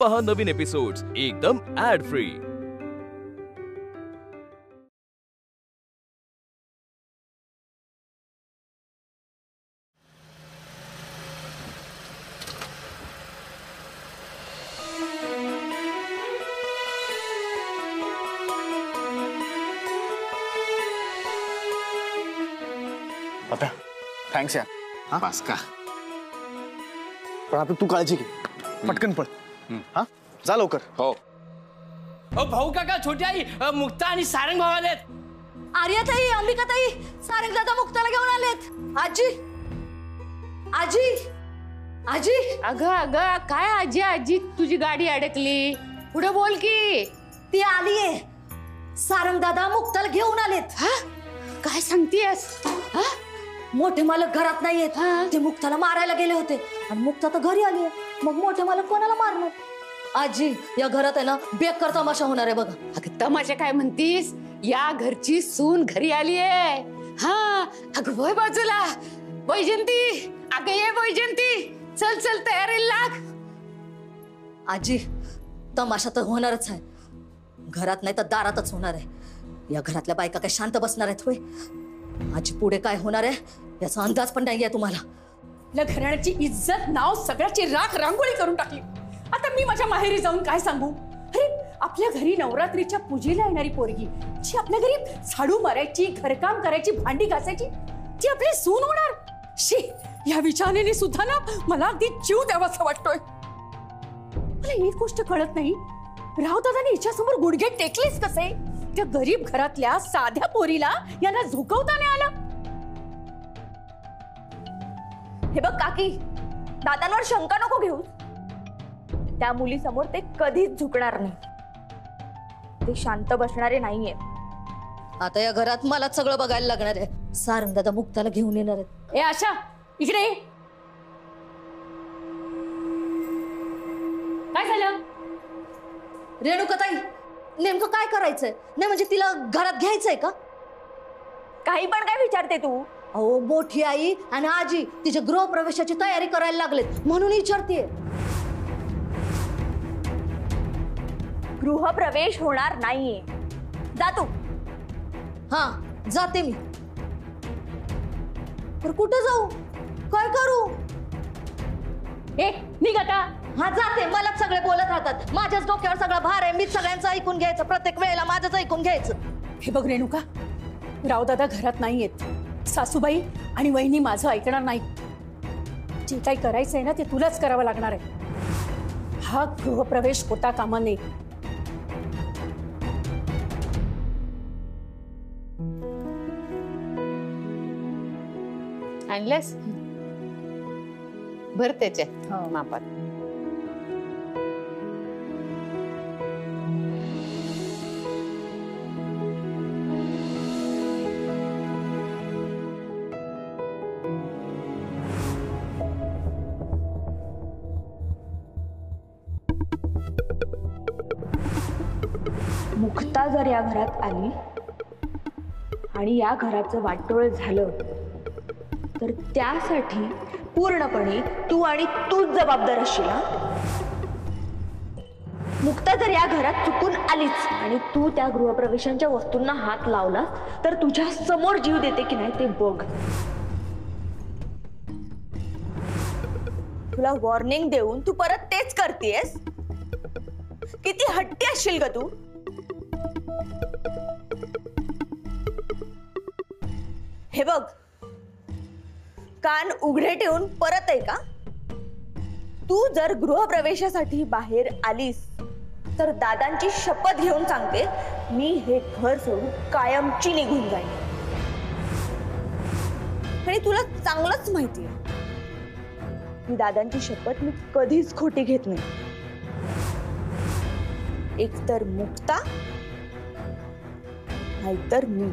पहा नवीन एपिसोड्स एकदम add free. पप्या thanks यार। हा बस का? पण आता तू काळजी घे, पटकन पळ। हा जा लवकर। हो। भाऊ काका, छोटी आई, मुक्ता आणि सारंग भाऊ आलेत। आर्याताई, अंबिकाताई, सारंग दादा मुक्ताला घेऊन आलेत। आजी आजी आजी। अगं अगं काय आजी आजी, तुझी गाडी अडकली, पुढे बोल की। ती आलीये, सारंग दादा मुक्ताला घेऊन आलेत। हा काय सांगतेस? हा मोठे मालक घरात नाहीयेत, ते मुक्ताला मारायला गेले होते आणि मुक्ता तर घरी आलीये, मग मोठे मालक कोणाला मारणार? आजी या घरात आहे ना बेकार तमाशा होणार आहे बघा। अगं तमाशा काय म्हणतीस? या घरची सून घरी आलीये। हा अगं वय बाजूला, वैजंती, अगं ये वैजंती, चल चल तयारीला लाग। आजी तमाशा तर होणारच आहे, घरात नाही तर दारातच होणार आहे। या घरातल्या बायका काय शांत बसणार आहेत होय? आजी पुढे काय होणार आहे याचा अंदाज पण नाहीये तुम्हाला। आपल्या घराण्याची इज्जत नाव सगळ्याची राख रांगोळी करून टाकली। आता मी माझ्या माहेरी जाऊन काय सांगू? अरे आपल्या घरी नवरात्रीच्या पूजेला येणारी पोरगी जी आपल्या घरी झाडू मारायची, घरकाम करायची, भांडी घासायची, ती आपली सून होणार? शी, या विचाराने सुद्धा ना मला अगदी जीव द्यावासा वाटतोय। मला एक गोष्ट कळत नाही, राव दादाने हिच्यासमोर गुडघे टेकलेच कसे? त्या गरीब घरातल्या साध्या पोरीला यांना झुकवता नाही आलं। हे बघ काकी, दादांवर शंका नको घेऊ, त्या मुलीसमोर ते कधीच झुकणार नाही, ते शांत बसणारे नाहीये। आता या घरात मला सगळं बघायला लागणार आहे। सारंग दादा मुक्ताला घेऊन येणार आहेत। ए आशा, इकडे ये। काय झालं? रेणुकाताई नेमकं काय करायचंय? नाही म्हणजे तिला घरात घ्यायचंय का? काही पण काय विचारते तू? अहो मोठी आई आणि आजी तिच्या गृहप्रवेशाची तयारी करायला लागलेत म्हणून विचारतेय। गृहप्रवेश होणार नाहीये, जा तू। हा जाते मी, पर कुठे जाऊ, काय करू? ए निघ आता। हा जाते, मलाच सगळे बोलत राहतात, माझ्याच डोक्यावर सगळा भार आहे, मीच सगळ्यांचं ऐकून घ्यायचं, प्रत्येक वेळेला माझंच ऐकून घ्यायचं। हे बघ रेणुका, रावदादा घरात नाहीयेत, सासूबाई आणि वहिनी माझं ऐकणार नाही। जे काही करायचंय ना ते तुलाच करावं लागणार आहे। हा गृहप्रवेश होता कामा नये। आणलंस भर त्याच्या मापात। मुक्ता जर या घरात आली आणि या घराचं वाटोळ झालं तर त्यासाठी पूर्णपणे तू आणि तूच जबाबदार असशील। मुक्ता जर या घरात चुकून आलीच आणि तू त्या गृहप्रवेशांच्या वस्तूंना हात लावलास तर तुझ्या समोर जीव देते की नाही ते बघ। तुला वॉर्निंग देऊन तू परत तेच करतेस? किती हट्टी असशील ग तू? हे बघ, कान उघडे ठेवून परत आहे का? तू जर गृहप्रवेशासाठी बाहेर आलीस तर दादांची शपथ घेऊन सांगते, मी हे घर सोडून कायमची निघून जाईन। आणि तुला चांगलंच माहितीये मी दादांची शपथ मी कधीच खोटी घेत नाही। एकतर मुक्ता नाहीतर मी।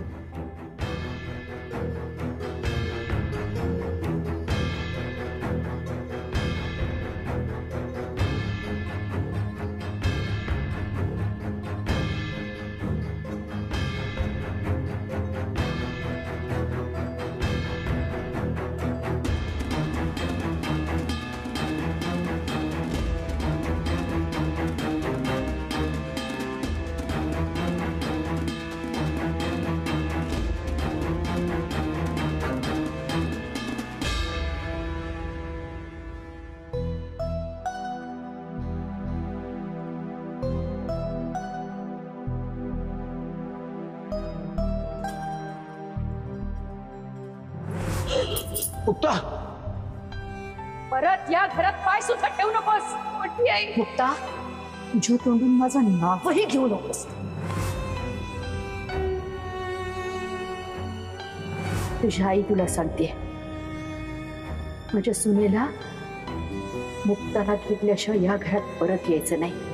मुक्ता परत या घरात पाय सुद्धा ठेवू नकोस. मोठी आई. मुक्ता, तुझ्या तोंडून माझं नावही घेऊ नकोस. तुझी आई तुला सांगते, माझ्या सुनेला मुक्ताला घेतल्याशिवाय या घरात परत यायचं नाही.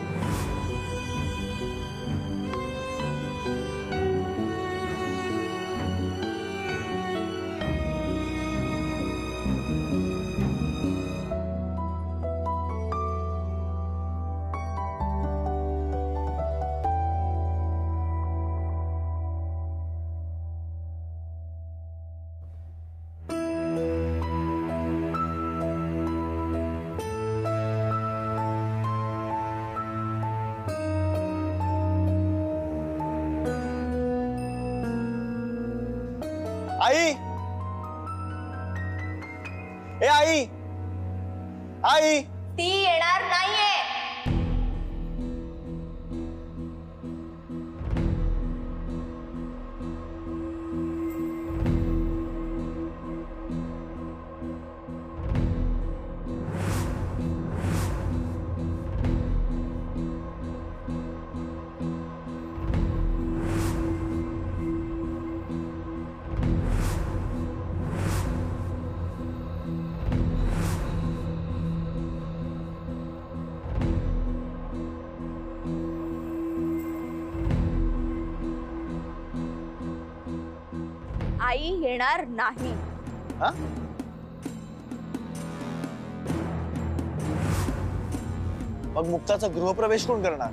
आई, ए आई, आई. ती येणार नाहीये. आई येणार नाही. हा? मग मुक्ताचा गृहप्रवेश कोण करणार?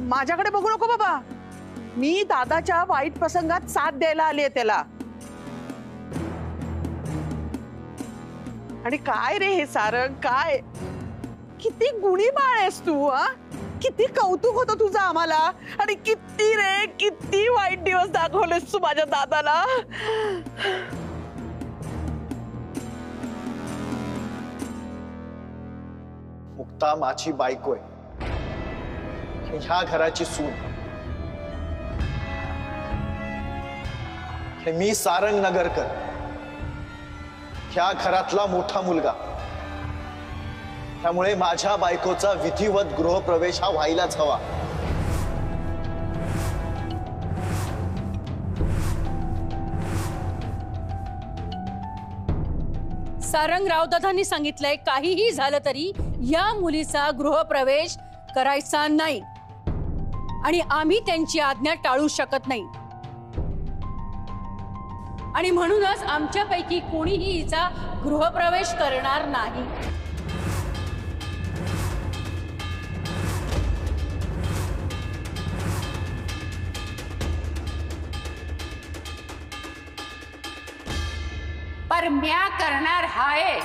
माझ्याकडे बघू नको बाबा. मी दादाच्या वाईट प्रसंगात साथ द्यायला आली आहे त्याला. आणि काय रे हे सारंग, काय किती गुणी बाळ आहेस तू. हा, किती कौतुक होतं तुझं आम्हाला. आणि किती रे किती वाईट दिवस दाखवलेस तू माझ्या दादाला. मुक्ता माझी बायको आहे, ह्या घराची सून. मी सारंग नगरकर, ह्या घरातला मोठा मुलगा. त्यामुळे माझ्या बायकोचा विधिवत गृहप्रवेश हा व्हायलाच हवा. सारंग रावदादांनी सांगितलंय, काहीही झालं तरी या मुलीचा गृहप्रवेश करायचा नाही आणि आम्ही त्यांची आज्ञा टाळू शकत नाही. आणि म्हणूनच आमच्यापैकी कोणीही हिचा गृहप्रवेश करणार नाही. पर म्या करणार हाय.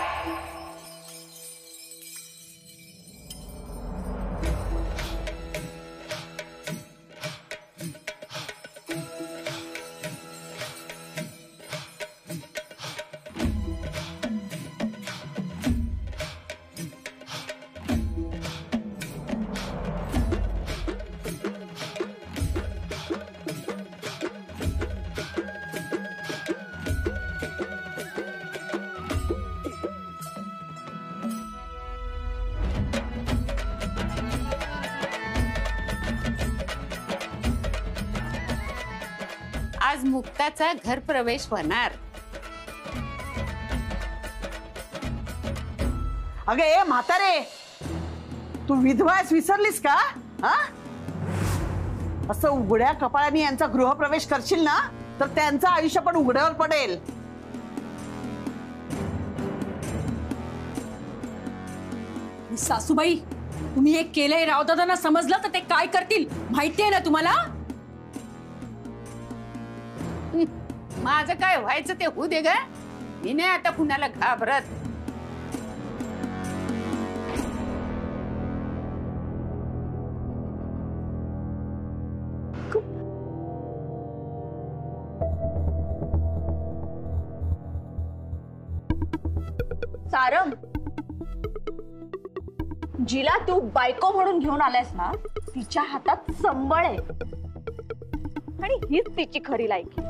आज मुक्ताचा घर प्रवेश होणार. अगे ए म्हातारे, तू विधवास विसरलीस का? हा, असं उघड्या कपाळाने यांचा गृहप्रवेश करशील ना तर त्यांचं आयुष्य पण उघड्यावर पडेल. सासूबाई, तुम्ही एक केलंय रावदादांना समजलं तर ते काय करतील माहितीये ना तुम्हाला? माझं काय व्हायचं ते होऊ दे ग. मी नाही आता कुणाला घाबरत. सारंग, जिला तू बायको म्हणून घेऊन आलायस ना, तिच्या हातात संबळ आहे आणि हीच तिची खरी लायकी.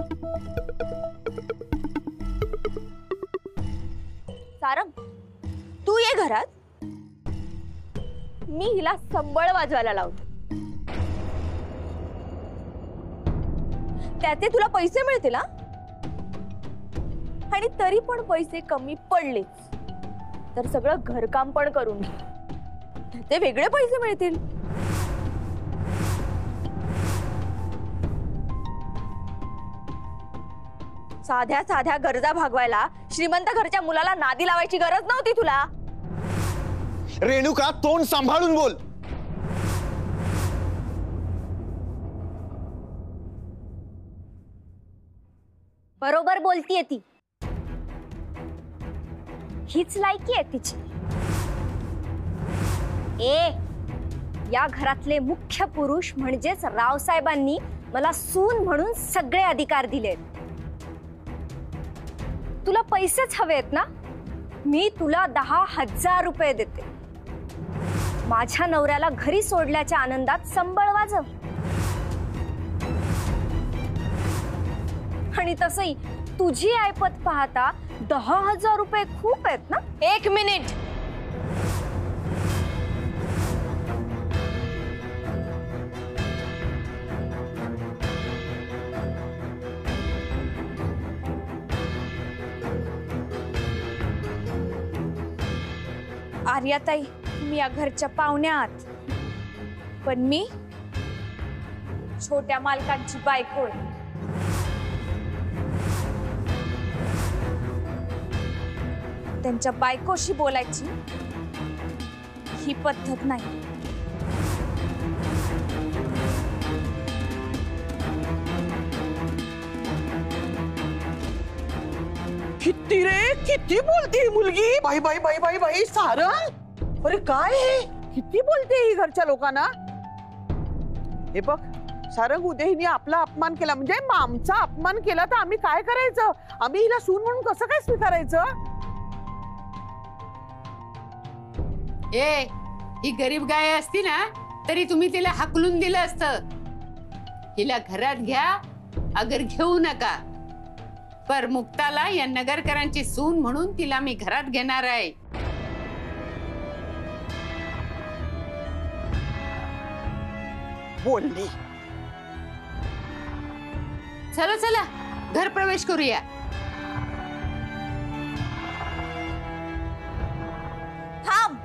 सारंग, तू ये घरात, मी हिला संबळ वाजवायला लावतो. त्याचे तुला पैसे मिळतील. आणि तरी पण पैसे कमी पडलेच तर सगळं घरकाम पण करून घे, त्याचे वेगळे पैसे मिळतील. साध्या साध्या गरजा भागवायला श्रीमंत घरच्या मुलाला नादी लावायची गरज नव्हती तुला. रेणुका, तोंड सांभाळून बोल. बरोबर बोलतीये ती. हीच लायकी आहे तिची. या घरातले मुख्य पुरुष म्हणजेच रावसाहेबांनी मला सून म्हणून सगळे अधिकार दिलेत. तुला पैसेच हवेत ना? मी तुला 10,000 रुपये देते. माझ्या नवऱ्याला घरी सोडल्याच्या आनंदात संबळ वाजव. आणि तसंही तुझी ऐपत पाहता 10,000 रुपये खूप आहेत ना? 1 मिनिट. आर्याताई, मी या घरच्या पाहुण्यात, पण मी छोट्या मालकांची बायको आहे. त्यांच्या बायकोशी बोलायची ही पद्धत नाही. किती रे, किती बोलते मुलगी. बाई बाई बाई बाई बाई सारंग, अरे काय हे, किती बोलते ही घरच्या लोकांना. हे बघ सारंग, उद्या हिने आपला अपमान केला म्हणजे आमचा अपमान केला तर आम्ही काय करायचं? आम्ही हिला सून म्हणून कसं काय स्वीकारायचं? ही गरीब गाय असती ना तरी तुम्ही तिला हाकलून दिलं असतं. हिला घरात घ्या अगर घेऊ नका, पर मुक्ताला या नगरकरांची सून म्हणून तिला मी घरात घेणार आहे. बोलली. चला चला घर प्रवेश करूया. थांब.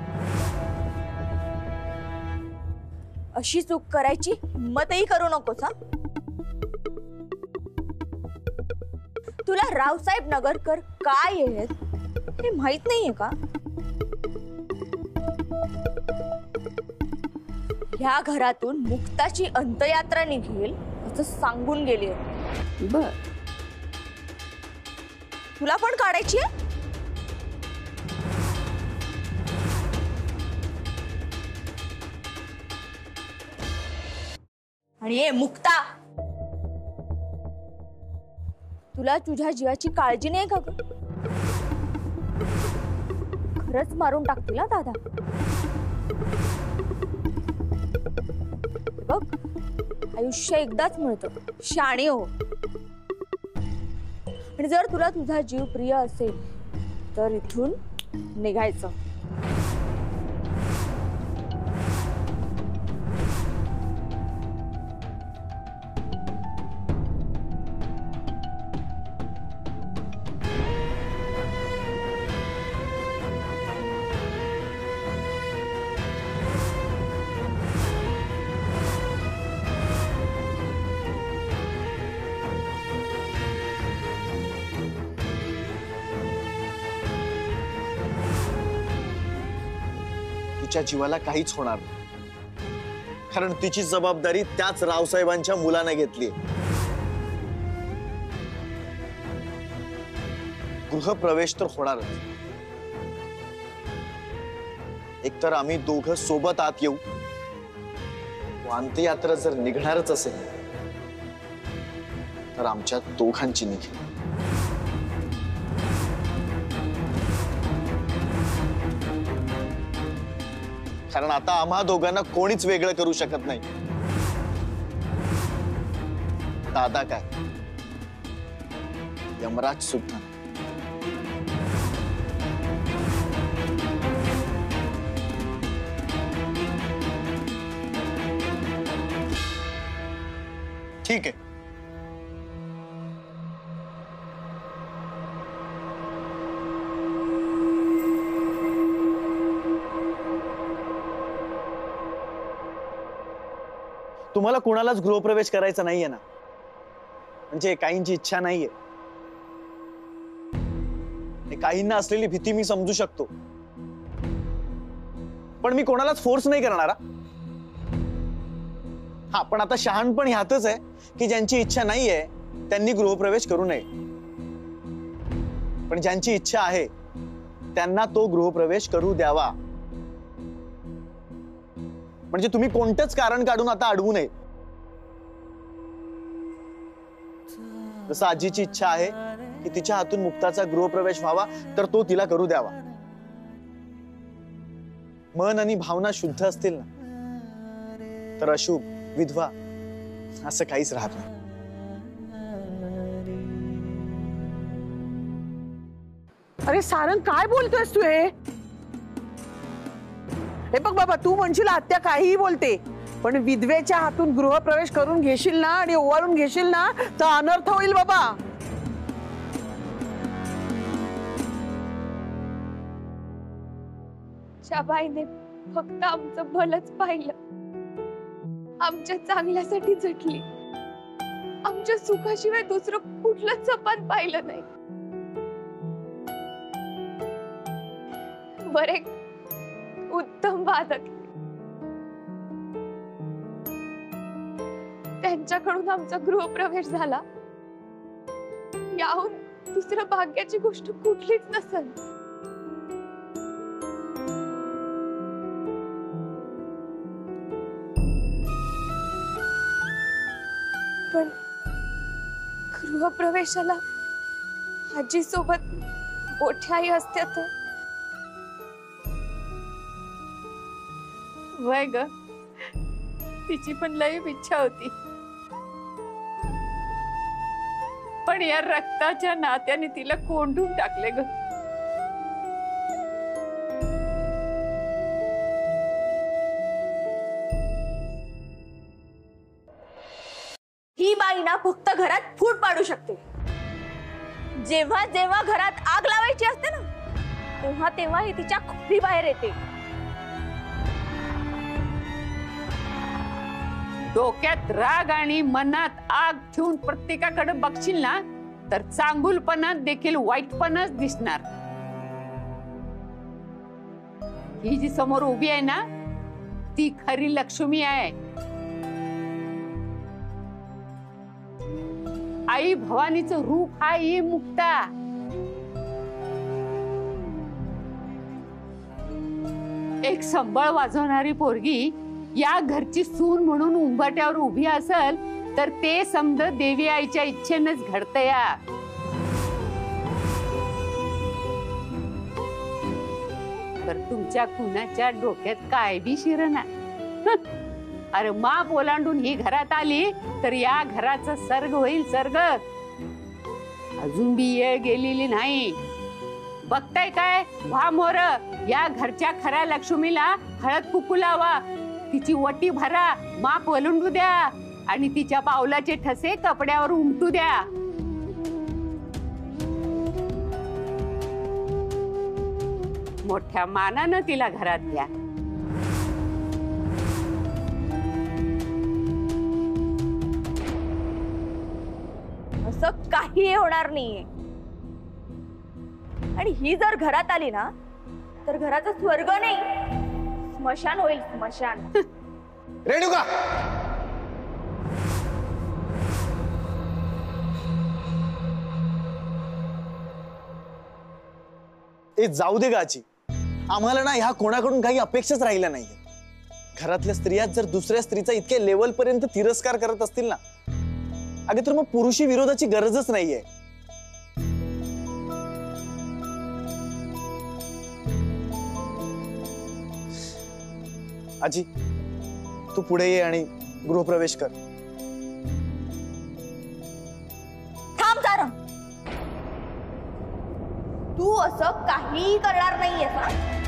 अशी चूक करायची हिम्मतही करू नकोस. तुला रावसाहेब नगरकर काय आहेत हे माहित नाहीये का? ह्या घरातून मुक्ताची अंतयात्रा निघेल असं सांगून गेले. बर, तुला पण काढायची आहे? आणि मुक्ता, तुला तुझ्या जीवाची काळजी नाही का ग? खरंच मारून टाकतील ना दादा. बघ, आयुष्य एकदाच मिळतं, शाणी हो. आणि जर तुला तुझा जीव प्रिय असेल तर इथून निघायचं. तिच्या जीवाला काहीच होणार नाही, कारण तिची जबाबदारी त्याच रावसाहेबांच्या मुलाने घेतली. गृहप्रवेश तर होणारच. एकतर आम्ही दोघं सोबत आत येऊ, अंत्ययात्रा जर निघणारच असेल तर आमच्या दोघांची निघेल. कारण आता आम्हा दोघांना कोणीच वेगळं करू शकत नाही. दादा काय, यमराज सुद्धा नाही. ठीक आहे. तुम्हाला कोणालाच गृहप्रवेश करायचा नाहीये ना, म्हणजे काहींची इच्छा नाहीये. काहींना असलेली भीती मी समजू शकतो, पण मी कोणालाच फोर्स नाही करणार. हा, पण आता शहाणपण ह्यातच आहे की ज्यांची इच्छा नाहीये त्यांनी गृहप्रवेश करू नये, पण ज्यांची इच्छा आहे त्यांना तो गृहप्रवेश करू द्यावा. म्हणजे तुम्ही कोणतंच कारण काढून आता अडवू नये. जसं आजीची इच्छा आहे की तिच्या हातून मुक्ताचा गृहप्रवेश व्हावा, तर तो तिला करू द्यावा. मन आणि भावना शुद्ध असतील ना, तर अशुभ, विधवा असं काहीच राहत नाही. अरे सारंग, काय बोलतोयस तू? हे बघ बाबा, तू म्हणशील आत्या काहीही बोलते, पण विधवेच्या हातून गृहप्रवेश करून घेशील ना आणि ओवाळून घेशील ना, तर अनर्थ होईल बाबा. शाबाईने फक्त आमचं भलंच पाहिलं, आमच्या चांगल्यासाठी झटली, आमच्या सुखाशिवाय दुसरं कुठलंच जपान पाहिलं नाही. वर एक उत्तम वादक, त्यांच्याकडून आमचा गृहप्रवेश झाला. याहून दुसरं भाग्याची गोष्ट कुठलीच नसेल. पण गृहप्रवेशाला आजी सोबत मोठी आई असते तर वय ग, तिची पण लई इच्छा होती, पण या रक्ताच्या नात्याने तिला कोंडून टाकले ग. ही बाई ना फक्त घरात फूट पाडू शकते. जेव्हा जेव्हा घरात आग लावायची असते ना, तेव्हा तेव्हा ही तिच्या खोली बाहेर येते. डोक्यात राग आणि मनात आग ठेवून प्रत्येकाकडे बघशील ना, तर चांगुलपणात देखील वाईटपणाच दिसणार. ही जी समोर उभी आहे ना, ती खरी लक्ष्मी आहे. आई भवानीचं रूप हा ही मुक्ता. एक संबळ वाजवणारी पोरगी या घरची सून म्हणून उंबरठ्यावर उभी असेल, तर ते समज देवी आईच्या इच्छेनेच घडतया. तर तुमच्या कुणाच्या डोक्यात काय बी शिरना. अरे माप ओलांडून ही घरात आली तर या घराचा सर्ग होईल सर्ग. अजून बी येळ गेलेली नाही. बघताय काय, व्हा मोर, या घरच्या खऱ्या लक्ष्मीला हळद कुकू लावा, तिची वटी भरा, माप ओलांडू द्या आणि तिच्या पावलाचे ठसे कपड्यावर उमटू द्या. मोठ्या मानानं तिला घरात घ्या. असं काही होणार नाहीये. आणि ही जर घरात आली ना, तर घराचा स्वर्ग नाही स्मशान होईल. स्मशान. रेणुका, ए जाऊ दे गाची. आम्हाला ना ह्या कोणाकडून काही अपेक्षाच राहिल्या नाहीये. घरातल्या स्त्रिया जर दुसऱ्या स्त्रीचा इतक्या लेवल पर्यंत तिरस्कार करत असतील ना, अगे तर मग पुरुषी विरोधाची गरजच नाहीये. आजी, तू पुढे ये आणि गृहप्रवेश कर. थांब सारंग, असं काहीही करणार नाहीयेस ना?